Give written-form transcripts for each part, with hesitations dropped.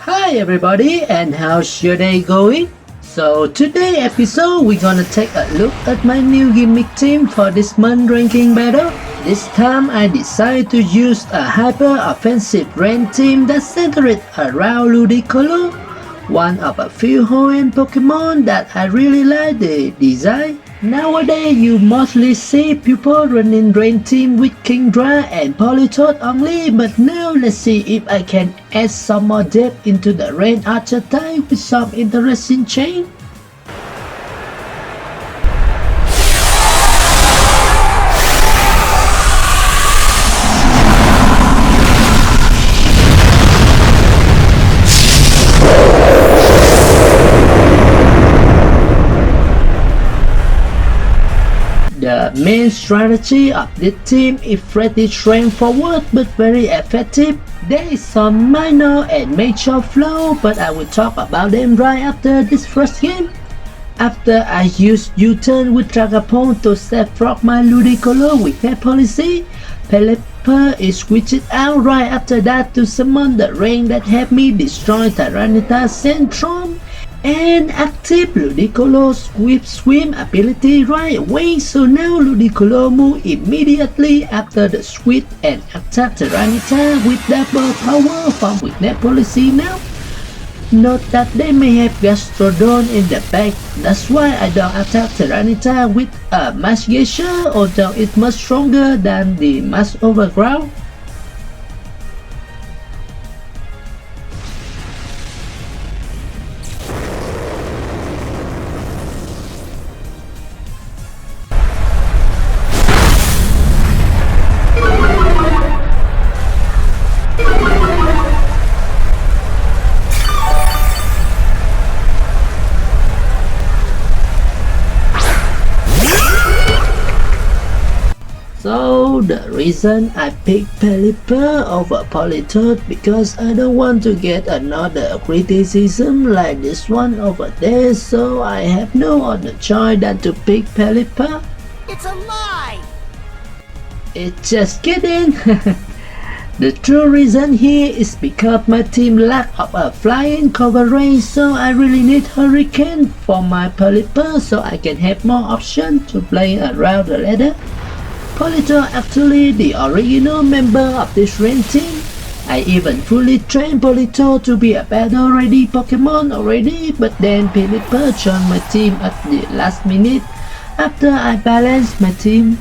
Hi everybody, and how's your day going? So today episode we're gonna take a look at my new gimmick team for this month ranking battle. This time I decided to use a hyper offensive rank team that's centered around Ludicolo, one of a few high-end Pokemon that I really like the design. Nowadays you mostly see people running rain team with Kingdra and Politoed only, but now let's see if I can add some more depth into the rain archetype with some interesting change. The main strategy of this team is pretty straightforward but very effective. There is some minor and major flaw, but I will talk about them right after this first game. After I used U-turn with Dragapult to step from my Ludicolo with their policy, Pelipper is switched out right after that to summon the rain that helped me destroy Tyranitar Centrum and active Ludicolo Swift Swim ability right away, so now Ludicolo move immediately after the Swift and attack Tyranitar with double power from weakness policy now. Note that they may have Gastrodon in the back, that's why I don't attack Tyranitar with a Mass Geisha, although it's much stronger than the Mass Overground. So the reason I picked Pelipper over Politoed because I don't want to get another criticism like this one over there, so I have no other choice than to pick Pelipper. It's a lie! It's just kidding! The true reason here is because my team lack of a flying coverage, so I really need Hurricane for my Pelipper so I can have more options to play around the ladder. Politoed actually the original member of this rain team. I even fully trained Politoed to be a battle ready Pokemon already, but then Pelipper joined my team at the last minute after I balanced my team.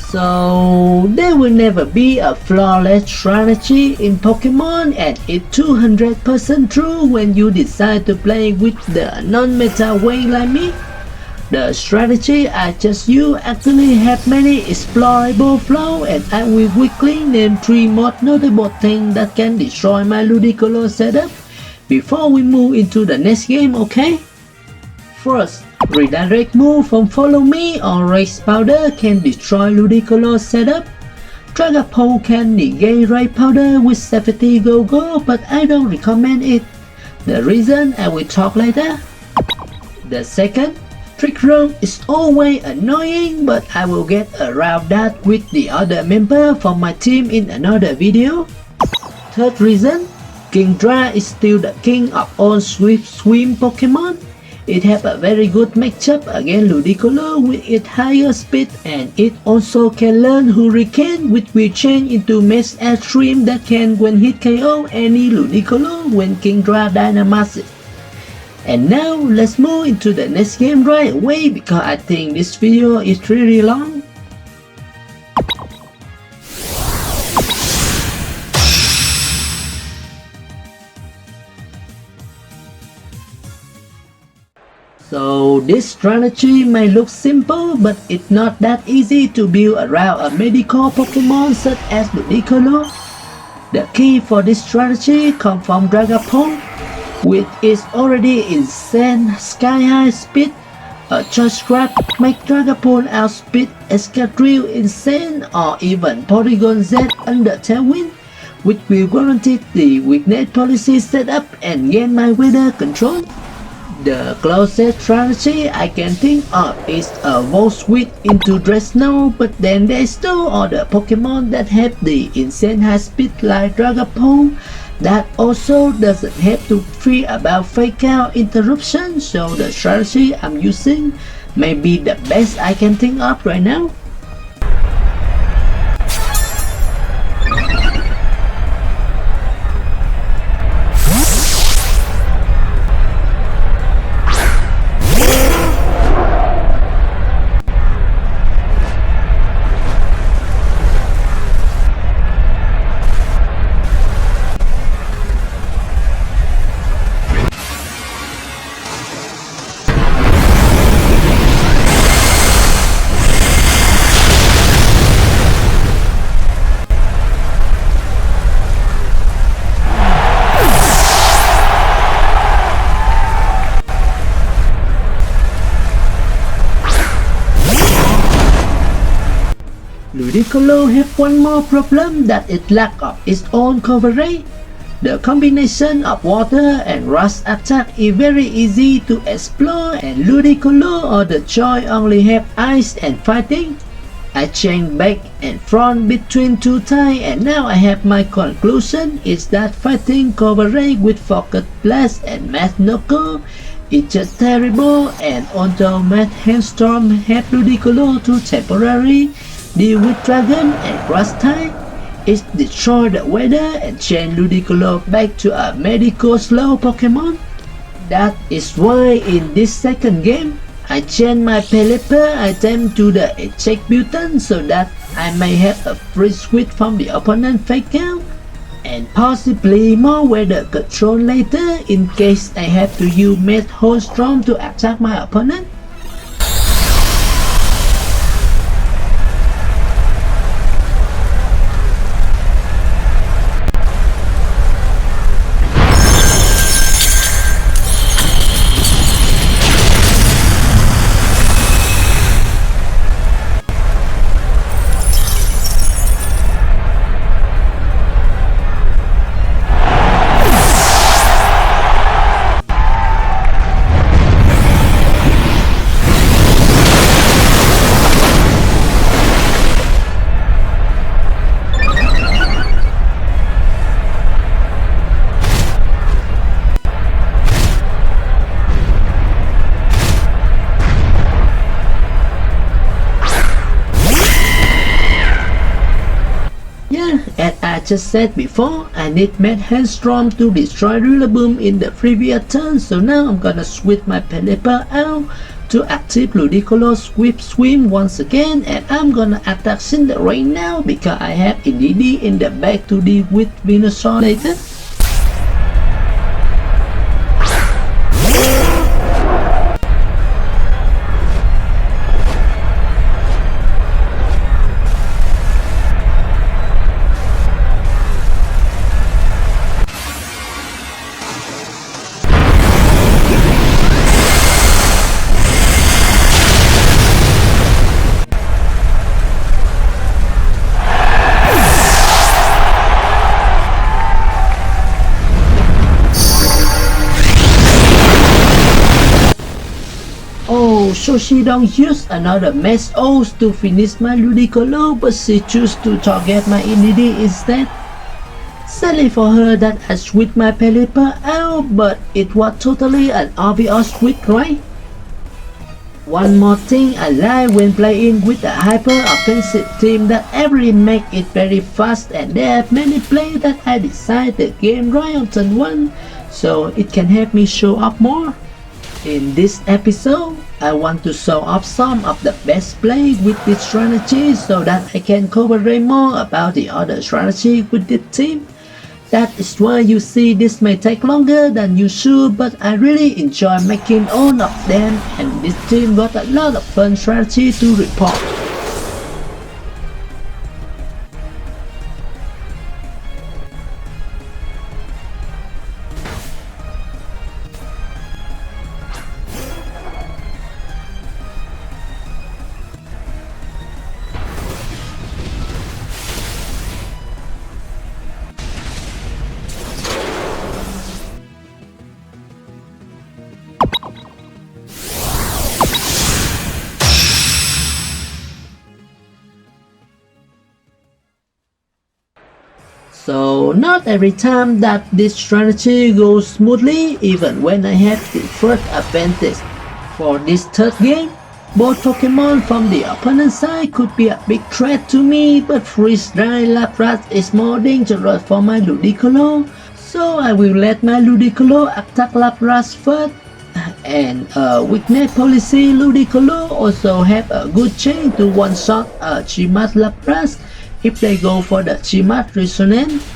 So there will never be a flawless strategy in Pokemon, and it's 200% true when you decide to play with the non-meta way like me. The strategy I just used actually have many explorable flaws, and I will quickly name 3 most notable things that can destroy my Ludicolo setup before we move into the next game, okay? First, redirect move from Follow Me or Race Powder can destroy Ludicolo setup. Dragapult can negate Race Powder with Safety Go-Go, but I don't recommend it. The reason I will talk later. The second, Trick Room is always annoying, but I will get around that with the other member from my team in another video. Third reason, Kingdra is still the king of all Swift Swim Pokemon. It has a very good matchup against Ludicolo with its higher speed, and it also can learn Hurricane, which will change into Mass Airstream that can when hit KO any Ludicolo when Kingdra Dynamaxes. And now let's move into the next game right away because I think this video is really long. So this strategy may look simple, but it's not that easy to build around a medical Pokemon such as Ludicolo. The key for this strategy comes from Dragapult, with its already insane sky-high speed. A Charge Grab makes Dragapult outspeed Excadrill Insane or even Porygon Z under Tailwind, which will guarantee the weakness policy setup and gain my weather control. The closest strategy I can think of is a Volt Switch into Dreadnought, but then there's still other Pokemon that have the insane high speed like Dragapult that also doesn't have to fear about fake out interruption, so the strategy I'm using may be the best I can think of right now. Ludicolo have one more problem, that it lack of its own coverage. The combination of water and rust attack is very easy to explore, and Ludicolo or the Joy only have ice and fighting. I changed back and front between two types, and now I have my conclusion is that fighting coverage with Focus Blast and Mass Knuckle is just terrible, and although Mass Handstorm help Ludicolo to temporarily deal with Dragon and Grass type, it destroy the weather and change Ludicolo back to a medical slow Pokemon. That is why in this second game, I changed my Pelipper item to the Eject Button so that I may have a free switch from the opponent fake out, and possibly more weather control later in case I have to use Mad Storm to attack my opponent. As I just said before, I need Mad Handstorm to destroy Rillaboom in the previous turn, so now I'm gonna switch my Pelipper out to active Ludicolo Swift Swim once again, and I'm gonna attack Cinder right now because I have EDD in the back to deal with Venusaur later. So she don't use another Mass O's to finish my Ludicolo, but she choose to target my EDD instead. Sadly for her that I switched my Pelipper out, but it was totally an obvious switch, right? One more thing I like when playing with a hyper-offensive team that every make it very fast, and there are many players that I decide the game right on turn 1, so it can help me show up more. In this episode, I want to show off some of the best play with this strategy so that I can cover more about the other strategy with the team. That is why you see this may take longer than usual, but I really enjoy making all of them, and this team got a lot of fun strategy to report. So not every time that this strategy goes smoothly, even when I have the first advantage. For this third game, both Pokemon from the opponent side could be a big threat to me, but Freeze-Dry Lapras is more dangerous for my Ludicolo, so I will let my Ludicolo attack Lapras first. And weakness policy Ludicolo also have a good chance to one-shot Chimat Lapras if they go for the Chimat Resonance.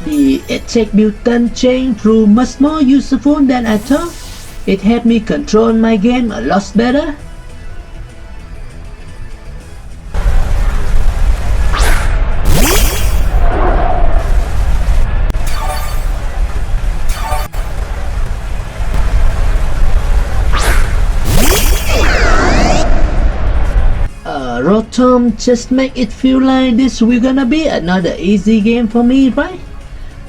The attack button change proved much more useful than I thought. It helped me control my game a lot better. Rotom just make it feel like this will gonna be another easy game for me, right?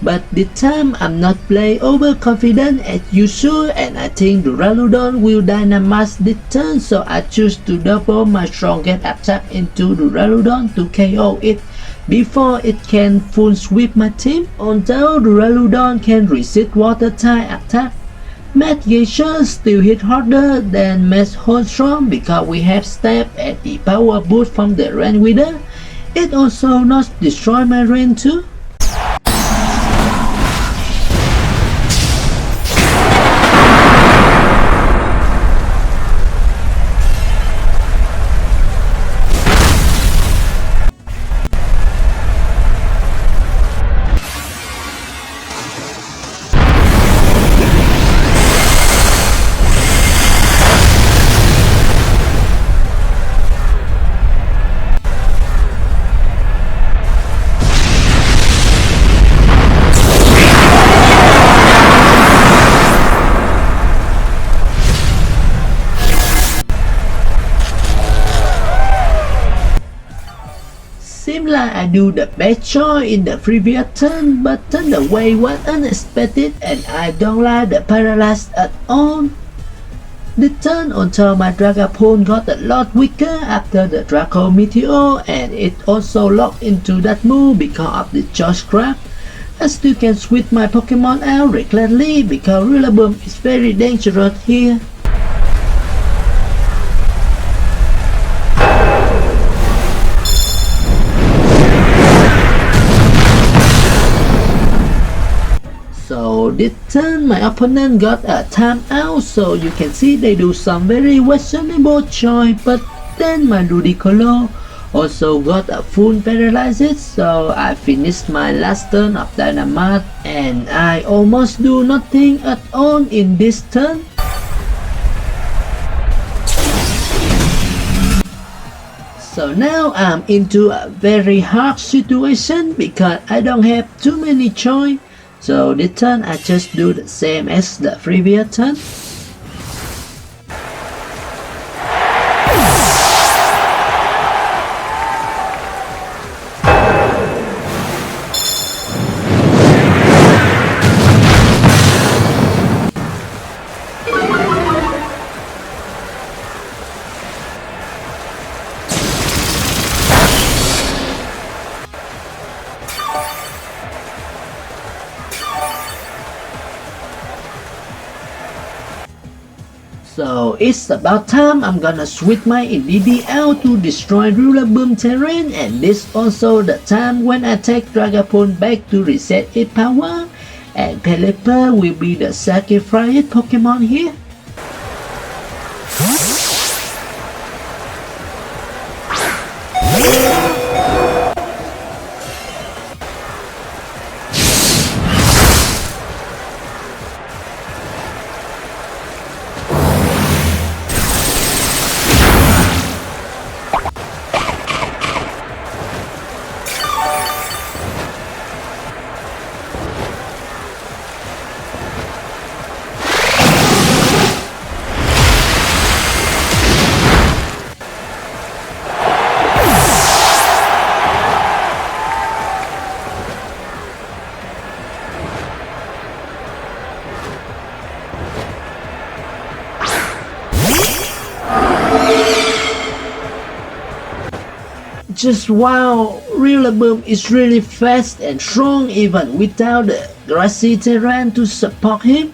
But this time I'm not playing overconfident as usual, and I think Duraludon will Dynamax this turn, so I choose to double my strongest attack into Duraludon to KO it before it can full sweep my team. Although Duraludon can resist water type attack, Mad Geisha still hit harder than Mad Holstrom because we have Step and the power boost from the Rain Wither. It also not destroy my Rain too. Seems like I do the best choice in the previous turn, but turn away was unexpected and I don't like the paralyze at all. The turn until my Dragapult got a lot weaker after the Draco Meteor, and it also locked into that move because of the Charge Craft. I still can switch my Pokemon out recklessly because Rillaboom is very dangerous here. So this turn my opponent got a timeout, so you can see they do some very questionable choice, but then my Ludicolo also got a full paralysis, so I finished my last turn of Dynamax and I almost do nothing at all in this turn. So now I'm into a very hard situation because I don't have too many choice. So this turn I just do the same as the previous turn. So it's about time I'm gonna switch my Indeedee out to destroy Rillaboom terrain, and this also the time when I take Dragapult back to reset its power, and Pelipper will be the sacrifice Pokemon here. Just wow, Rillaboom is really fast and strong even without the grassy terrain to support him.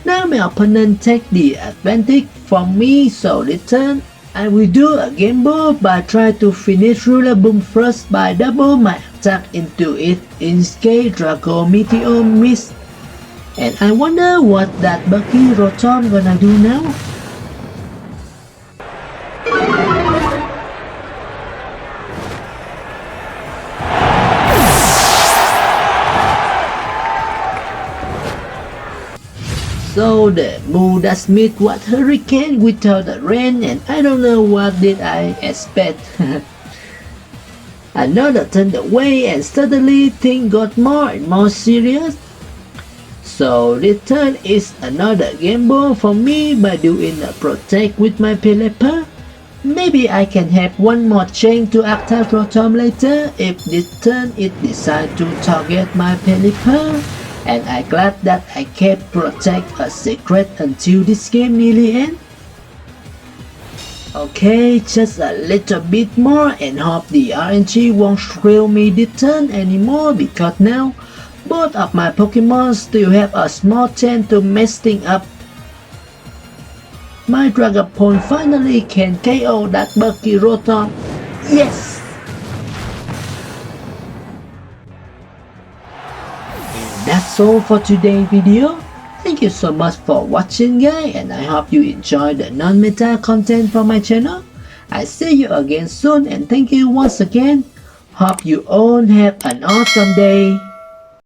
Now my opponent take the advantage from me, so this turn I will do a gamble by trying to finish Rillaboom first by double my attack into it in case Draco Meteor miss. And I wonder what that Bucky Rotom gonna do now. So the moon does meet what hurricane without the rain, and I don't know what did I expect. Another turned away and suddenly things got more and more serious. So this turn is another gamble for me by doing a protect with my Pelipper. Maybe I can have one more chain to attack Rotom later if this turn it decides to target my Pelipper. And I'm glad that I kept protect a secret until this game nearly ends. Okay, just a little bit more and hope the RNG won't screw me this turn anymore, because now both of my Pokemon still have a small chance to mess things up. My Dragapult finally can KO that Bucky Rotom. Yes! That's all for today's video. Thank you so much for watching guys, and I hope you enjoy the non-meta content from my channel. I see you again soon, and thank you once again. Hope you all have an awesome day.